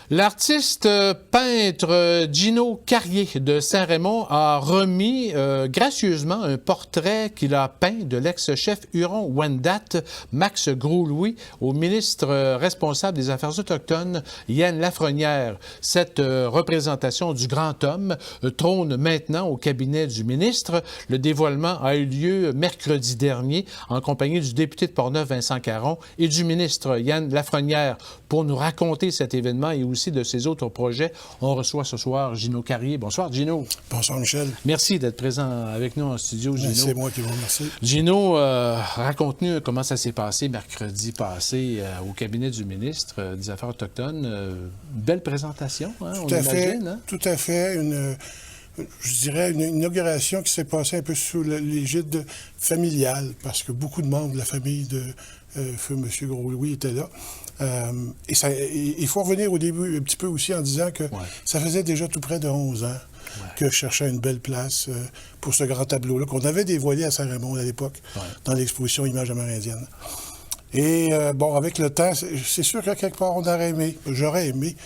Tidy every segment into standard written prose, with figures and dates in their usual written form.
L'artiste peintre Gino Carrier de Saint-Raymond a remis gracieusement un portrait qu'il a peint de l'ex-chef Huron-Wendat, Max Gros-Louis, au ministre responsable des Affaires autochtones, Yann Lafrenière. Cette représentation du grand homme trône maintenant au cabinet du ministre. Le dévoilement a eu lieu mercredi dernier en compagnie du député de Portneuf, Vincent Caron, et du ministre Yann Lafrenière. Pour nous raconter cet événement et aussi de ses autres projets, on reçoit ce soir Gino Carrier. Bonsoir, Gino. Bonsoir, Michel. Merci d'être présent avec nous en studio, Gino. C'est moi qui vous remercie. Gino, raconte-nous comment ça s'est passé mercredi passé au cabinet du ministre des Affaires autochtones. Une belle présentation, hein, on imagine. Hein? Tout à fait. Je dirais une inauguration qui s'est passée un peu sous l'égide familiale, parce que beaucoup de membres de la famille de feu M. Gros-Louis étaient là. Il faut revenir au début un petit peu aussi en disant que ça faisait déjà tout près de 11 ans que je cherchais une belle place pour ce grand tableau-là, qu'on avait dévoilé à Saint-Raymond à l'époque, dans l'exposition Images amérindiennes. Et avec le temps, c'est sûr qu'à quelque part, j'aurais aimé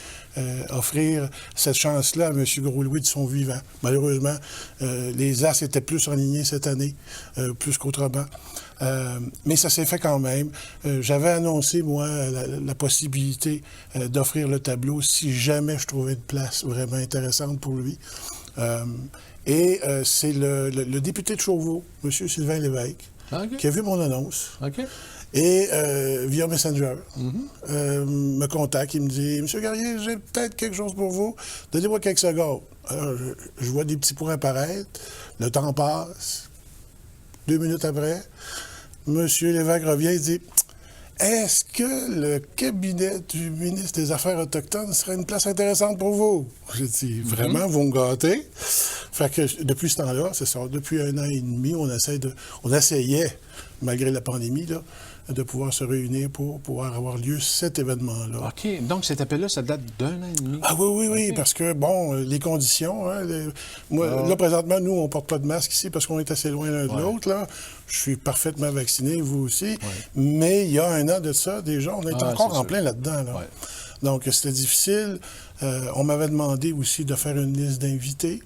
offrir cette chance-là à M. Gros-Louis de son vivant. Malheureusement, les as étaient plus alignés cette année, plus qu'autrement. Mais ça s'est fait quand même. J'avais annoncé, moi, la possibilité d'offrir le tableau si jamais je trouvais une place vraiment intéressante pour lui. C'est le député de Chauveau, M. Sylvain Lévesque, qui a vu mon annonce. Et via Messenger, me contacte, il me dit « Monsieur Carrier, j'ai peut-être quelque chose pour vous. Donnez-moi quelques secondes. » Alors, je vois des petits points apparaître. Le temps passe. 2 minutes après, M. Lévesque revient et dit « Est-ce que le cabinet du ministre des Affaires autochtones serait une place intéressante pour vous? » J'ai dit « Vraiment, vous me gâtez. » Fait que depuis ce temps-là, c'est ça, depuis 1 an et demi, on essayait, malgré la pandémie, là, de pouvoir se réunir pour pouvoir avoir lieu cet événement-là. OK. Donc, cet appel-là, ça date d'1 an et demi? Ah oui, parce que, les conditions... Hein, là, présentement, nous, on ne porte pas de masque ici parce qu'on est assez loin l'un de l'autre, là. Je suis parfaitement vacciné, vous aussi. Mais il y a 1 an de ça, déjà, on est encore en plein là-dedans, là. Donc, c'était difficile. On m'avait demandé aussi de faire une liste d'invités.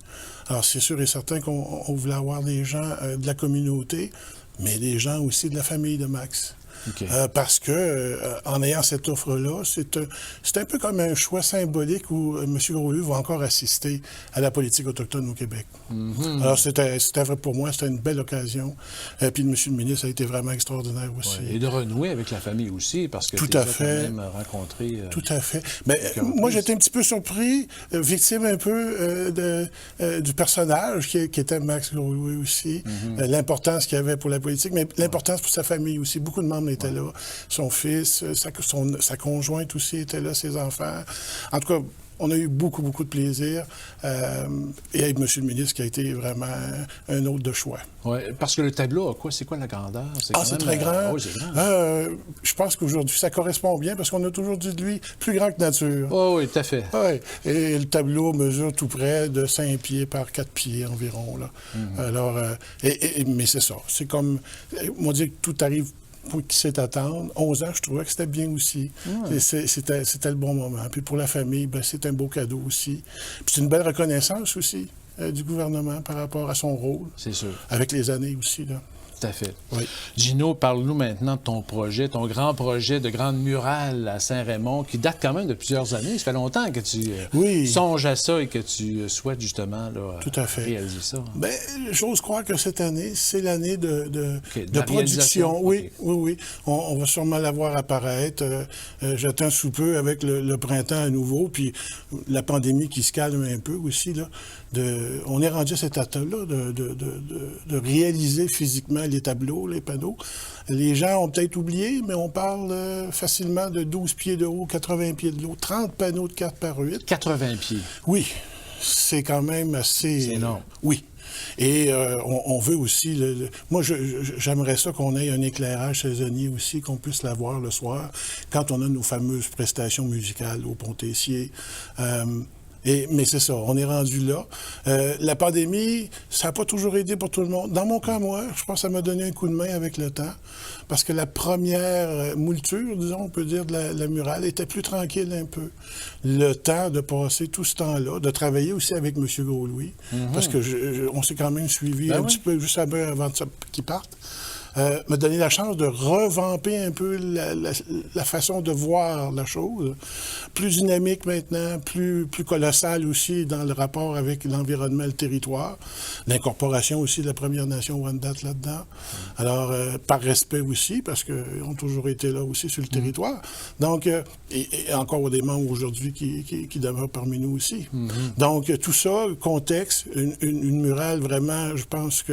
Alors, c'est sûr et certain qu'on voulait avoir des gens de la communauté, mais des gens aussi de la famille de Max. Parce que, en ayant cette offre-là, c'est un peu comme un choix symbolique où M. Gros-Louis va encore assister à la politique autochtone au Québec. Alors, c'était vrai pour moi, c'était une belle occasion. Puis, M. le ministre a été vraiment extraordinaire aussi. Et de renouer avec la famille aussi, parce que tu as quand même rencontré... Tout à fait. Mais moi, j'étais un petit peu surpris, victime un peu du personnage qui était Max Gros-Louis aussi, l'importance qu'il avait pour la politique, mais l'importance pour sa famille aussi. Beaucoup de membres étaient là. Son fils, sa conjointe aussi était là, ses enfants. En tout cas, on a eu beaucoup de plaisir. Et avec M. le ministre qui a été vraiment un hôte de choix. Oui, parce que le tableau a quoi? C'est quoi la grandeur? C'est très grand. C'est grand. Je pense qu'aujourd'hui, ça correspond bien parce qu'on a toujours dit de lui plus grand que nature. Oui, tout à fait. Oui, et le tableau mesure tout près de 5 pieds par 4 pieds environ. Là. Alors, mais c'est ça. C'est comme, on dit que tout arrive pour qui sait attendre. 11 ans, je trouvais que c'était bien aussi. C'était le bon moment. Puis pour la famille, c'est un beau cadeau aussi. Puis c'est une belle reconnaissance aussi du gouvernement par rapport à son rôle. C'est sûr. Avec les années aussi, là. Tout à fait. Oui. Gino, parle-nous maintenant de ton projet, ton grand projet de grande murale à Saint-Raymond, qui date quand même de plusieurs années. Ça fait longtemps que tu songes à ça et que tu souhaites justement là, tout à fait. Réaliser ça. Bien, j'ose croire que cette année, c'est l'année de production. Oui. On va sûrement la voir apparaître. J'attends sous peu avec le printemps à nouveau, puis la pandémie qui se calme un peu aussi, là. On est rendu à cette étape-là de réaliser physiquement les tableaux, les panneaux. Les gens ont peut-être oublié, mais on parle facilement de 12 pieds de haut, 80 pieds de haut, 30 panneaux de 4 par 8. 80 pieds. Oui, c'est quand même assez... C'est énorme. Oui. Et on veut aussi... Moi, j'aimerais ça qu'on ait un éclairage saisonnier aussi, qu'on puisse l'avoir le soir, quand on a nos fameuses prestations musicales au Pont-Tessier. Mais c'est ça, on est rendu là. La pandémie, ça n'a pas toujours aidé pour tout le monde. Dans mon cas, moi, je pense que ça m'a donné un coup de main avec le temps, parce que la première mouleture, disons, on peut dire, de la murale était plus tranquille un peu. Le temps de passer tout ce temps-là, de travailler aussi avec M. Gros-Louis, parce que on s'est quand même suivi petit peu juste avant qu'il parte. M'a donné la chance de revamper un peu la façon de voir la chose. Plus dynamique maintenant, plus colossale aussi dans le rapport avec l'environnement, le territoire. L'incorporation aussi de la Première Nation Wendat là-dedans. Alors, par respect aussi, parce qu'ils ont toujours été là aussi sur le territoire. Donc, et encore des membres aujourd'hui qui demeurent parmi nous aussi. Donc, tout ça, contexte, une murale vraiment, je pense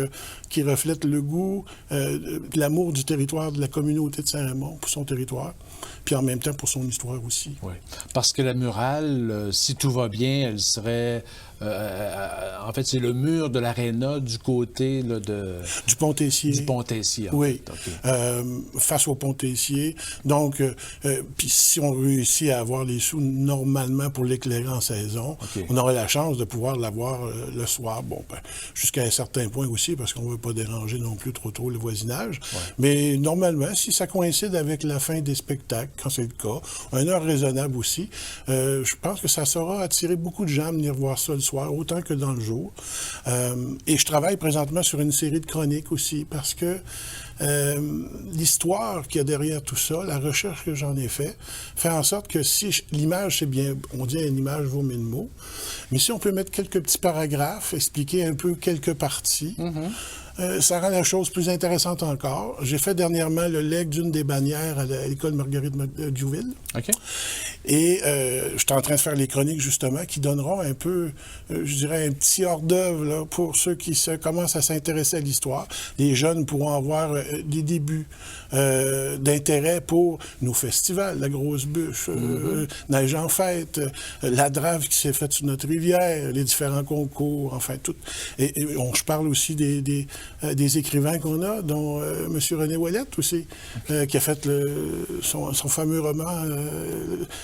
qui reflète le goût, l'amour du territoire, de la communauté de Saint-Raymond pour son territoire, puis en même temps pour son histoire aussi. Oui, parce que la murale, si tout va bien, elle serait... en fait, c'est le mur de l'aréna du côté là, du Pont-Tessier. Du Pont-Tessier. Oui, okay. Face au Pont-Tessier. Donc, puis si on réussit à avoir les sous normalement pour l'éclairer en saison, on aurait la chance de pouvoir l'avoir le soir. Bon, jusqu'à un certain point aussi, parce qu'on ne veut pas déranger non plus trop le voisinage. Ouais. Mais normalement, si ça coïncide avec la fin des spectacles, quand c'est le cas, une heure raisonnable aussi, je pense que ça saura attirer beaucoup de gens à venir voir ça le soir, autant que dans le jour. Et je travaille présentement sur une série de chroniques aussi, parce que l'histoire qu'il y a derrière tout ça, la recherche que j'en ai fait en sorte que si l'image, c'est bien, on dit une image vaut 1000 mots, mais si on peut mettre quelques petits paragraphes, expliquer un peu quelques parties, ça rend la chose plus intéressante encore. J'ai fait dernièrement le legs d'une des bannières à l'école Marguerite Diouville. OK. Et je suis en train de faire les chroniques, justement, qui donneront un peu, je dirais, un petit hors-d'œuvre pour ceux qui commencent à s'intéresser à l'histoire. Les jeunes pourront avoir des débuts d'intérêt pour nos festivals, la Grosse Bûche, Neige en fête, la drave qui s'est faite sur notre rivière, les différents concours, enfin, tout. Et je parle aussi des écrivains qu'on a, dont M. René Ouellette aussi, qui a fait son fameux roman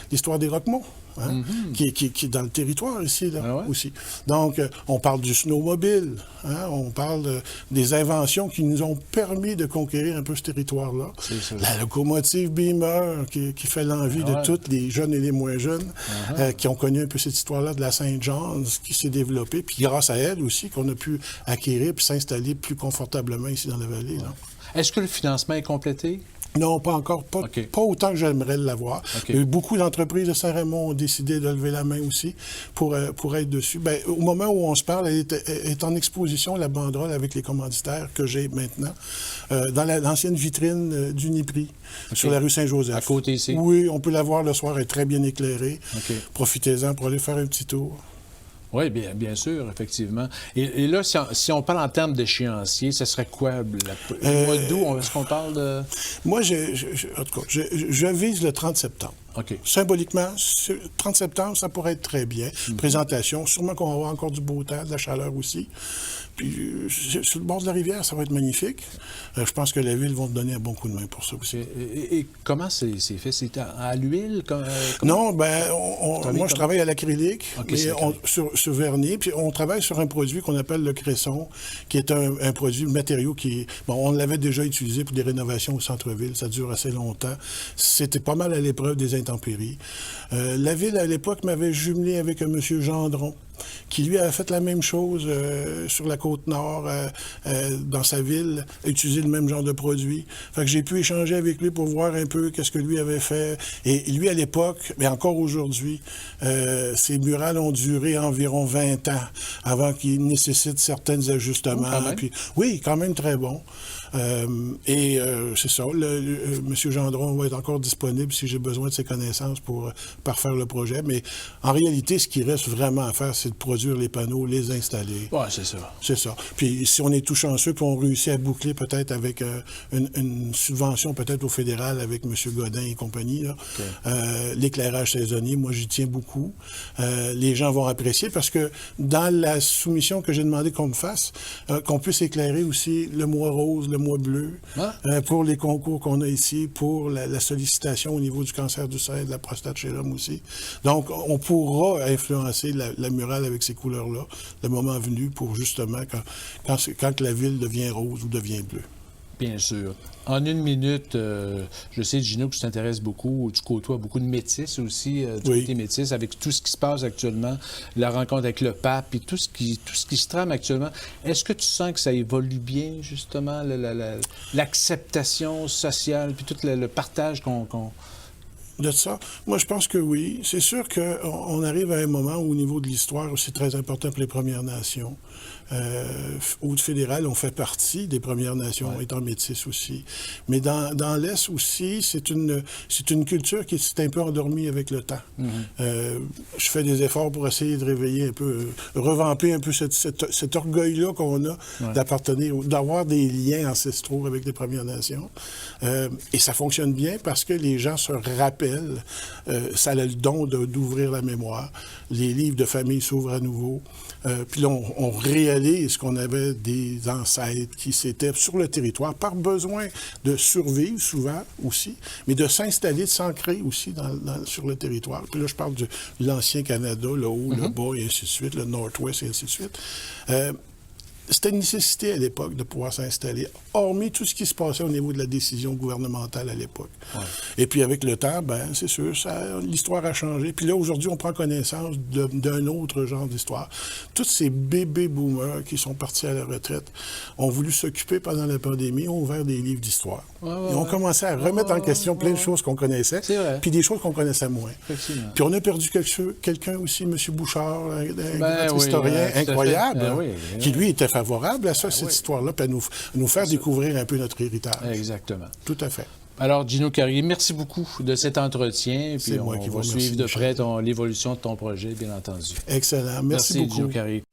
L'histoire des Roquemonts, qui est dans le territoire ici, là, aussi. Donc, on parle du snowmobile, on parle des inventions qui nous ont permis de conquérir un peu ce territoire-là. La locomotive Beamer, qui fait l'envie de tous les jeunes et les moins jeunes, qui ont connu un peu cette histoire-là de la Saint-John's, qui s'est développée, puis grâce à elle aussi, qu'on a pu acquérir puis s'installer plus confortablement ici dans la vallée. Là. Est-ce que le financement est complété? Non, pas encore. Pas autant que j'aimerais l'avoir. Il y a eu beaucoup d'entreprises de Saint-Raymond ont décidé de lever la main aussi pour être dessus. Bien, au moment où on se parle, elle est en exposition, la banderole avec les commanditaires que j'ai maintenant, dans l'ancienne vitrine du Nipri, sur la rue Saint-Joseph. À côté ici? Oui, on peut la voir le soir, elle est très bien éclairée. Profitez-en pour aller faire un petit tour. Oui, bien sûr, effectivement. Et là, si on parle en termes d'échéancier, ce serait quoi? Le mois d'août, est-ce qu'on parle de... Moi, en tout cas, je vise le 30 septembre. Symboliquement, 30 septembre, ça pourrait être très bien. Présentation, sûrement qu'on va avoir encore du beau temps, de la chaleur aussi. Puis, sur le bord de la rivière, ça va être magnifique. Je pense que la ville va te donner un bon coup de main pour ça aussi. Et comment c'est fait? C'est à l'huile? Non, moi, je travaille à l'acrylique, sur vernis. Puis, on travaille sur un produit qu'on appelle le cresson, qui est un produit, un matériau qui... Bon, on l'avait déjà utilisé pour des rénovations au centre-ville. Ça dure assez longtemps. C'était pas mal à l'épreuve des intempéries. La ville, à l'époque, m'avait jumelé avec un monsieur Gendron, qui lui a fait la même chose sur la Côte-Nord, dans sa ville, utiliser le même genre de produit. Fait que j'ai pu échanger avec lui pour voir un peu qu'est-ce que lui avait fait. Et lui, à l'époque, mais encore aujourd'hui, ces murales ont duré environ 20 ans avant qu'ils nécessitent certains ajustements. Puis, oui, quand même très bon. C'est ça, M. Gendron va être encore disponible si j'ai besoin de ses connaissances pour parfaire le projet. Mais en réalité, ce qui reste vraiment à faire, c'est de produire les panneaux, les installer. Oui, c'est ça. C'est ça. Puis si on est tout chanceux, puis on réussit à boucler peut-être avec une subvention peut-être au fédéral avec M. Godin et compagnie, là, l'éclairage saisonnier, moi j'y tiens beaucoup. Les gens vont apprécier parce que dans la soumission que j'ai demandé qu'on me fasse, qu'on puisse éclairer aussi le mois rose, le mois bleu, pour les concours qu'on a ici, pour la sollicitation au niveau du cancer du sein, de la prostate chez l'homme aussi. Donc, on pourra influencer la murale avec ces couleurs-là, le moment venu, pour justement, quand la ville devient rose ou devient bleue. Bien sûr. En une minute, je sais, Gino, que tu t'intéresses beaucoup, tu côtoies beaucoup de métis aussi, du côté métis, avec tout ce qui se passe actuellement, la rencontre avec le pape et tout ce qui se trame actuellement. Est-ce que tu sens que ça évolue bien, justement, l'acceptation sociale, puis tout le partage qu'on... De ça? Moi, je pense que oui. C'est sûr qu'on arrive à un moment où, au niveau de l'histoire, c'est très important pour les Premières Nations. Au fédéral, on fait partie des Premières Nations, étant métis aussi. Mais dans l'Est aussi, c'est une culture qui s'est un peu endormie avec le temps. Je fais des efforts pour essayer de réveiller un peu, revamper un peu cet orgueil-là qu'on a d'appartenir, d'avoir des liens ancestraux avec les Premières Nations. Et ça fonctionne bien parce que les gens se rappellent. Ça a le don d'ouvrir la mémoire. Les livres de famille s'ouvrent à nouveau. Puis là, on réalise qu'on avait des ancêtres qui s'étaient sur le territoire par besoin de survivre souvent aussi, mais de s'installer, de s'ancrer aussi sur le territoire. Puis là, je parle de l'ancien Canada, le haut, le bas, et ainsi de suite, le nord-ouest, et ainsi de suite. C'était une nécessité à l'époque de pouvoir s'installer, hormis tout ce qui se passait au niveau de la décision gouvernementale à l'époque. Et puis avec le temps, ben c'est sûr, l'histoire a changé. Puis là, aujourd'hui, on prend connaissance d'un autre genre d'histoire. Tous ces bébés boomers qui sont partis à la retraite ont voulu s'occuper pendant la pandémie, ont ouvert des livres d'histoire. Ils ont commencé à remettre en question plein de choses qu'on connaissait, puis des choses qu'on connaissait moins. Puis on a perdu quelqu'un aussi, M. Bouchard, un historien incroyable, qui lui était favorable à ça, cette histoire-là, puis à nous faire découvrir un peu notre héritage. Exactement. Tout à fait. Alors, Gino Carrier, merci beaucoup de cet entretien. Puis on va suivre de près l'évolution de ton projet, bien entendu. Excellent. Merci beaucoup. Gino Carrier.